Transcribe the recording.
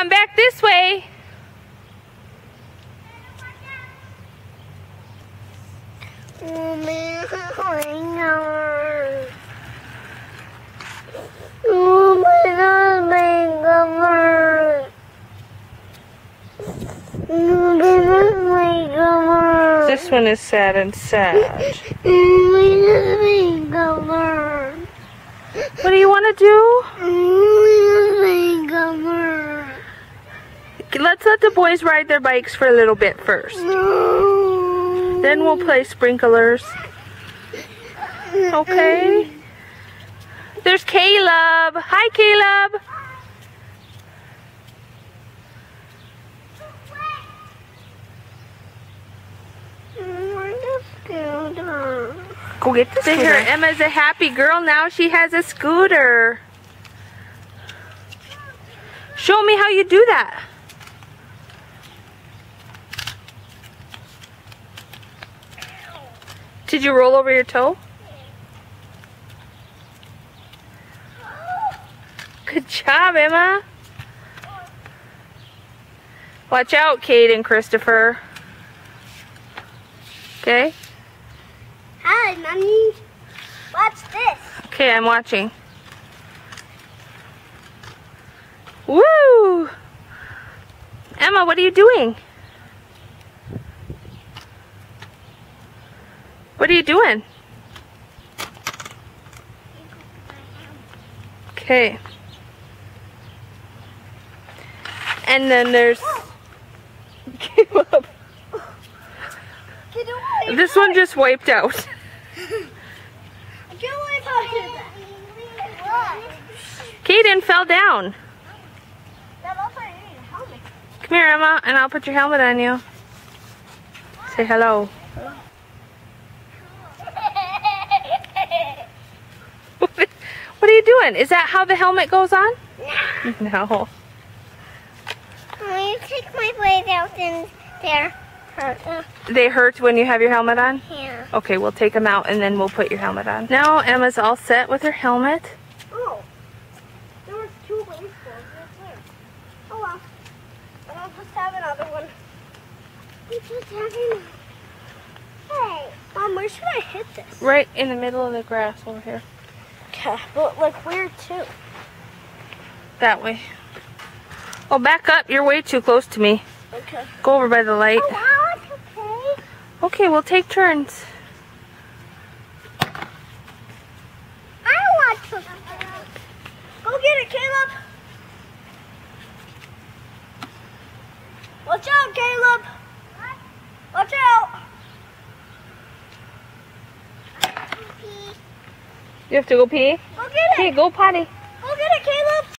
come back this way. This one is sad and sad. What do you want to do? Let's let the boys ride their bikes for a little bit first. Then we'll play sprinklers. Okay. There's Caleb. Hi, Caleb. Go get the scooter. Emma's a happy girl now. She has a scooter. Show me how you do that. Did you roll over your toe? Good job, Emma. Watch out, Kate and Christopher. Okay? Hi, Mommy. Watch this. Okay, I'm watching. Woo! Emma, what are you doing? What are you doing? Okay. And then there's Caleb. This one just wiped out. Kaden fell down. Come here, Emma, and I'll put your helmet on you. Say hello. What are you doing? Is that how the helmet goes on? No. Will you take my blades out in there? They hurt when you have your helmet on? Yeah. Okay, we'll take them out and then we'll put your helmet on. Now Emma's all set with her helmet. Oh, there was 2 ways for it right there. Oh well, and I'll just have another one. Hey, Mom, where should I hit this? Right in the middle of the grass over here. Okay, but like where to? That way. Oh, back up. You're way too close to me. Okay. Go over by the light. Oh, wow, it's okay. Okay, we'll take turns. I want to. Go get it, Caleb. Watch out, Caleb. Watch out. You have to go pee? Go get it. Okay, go potty.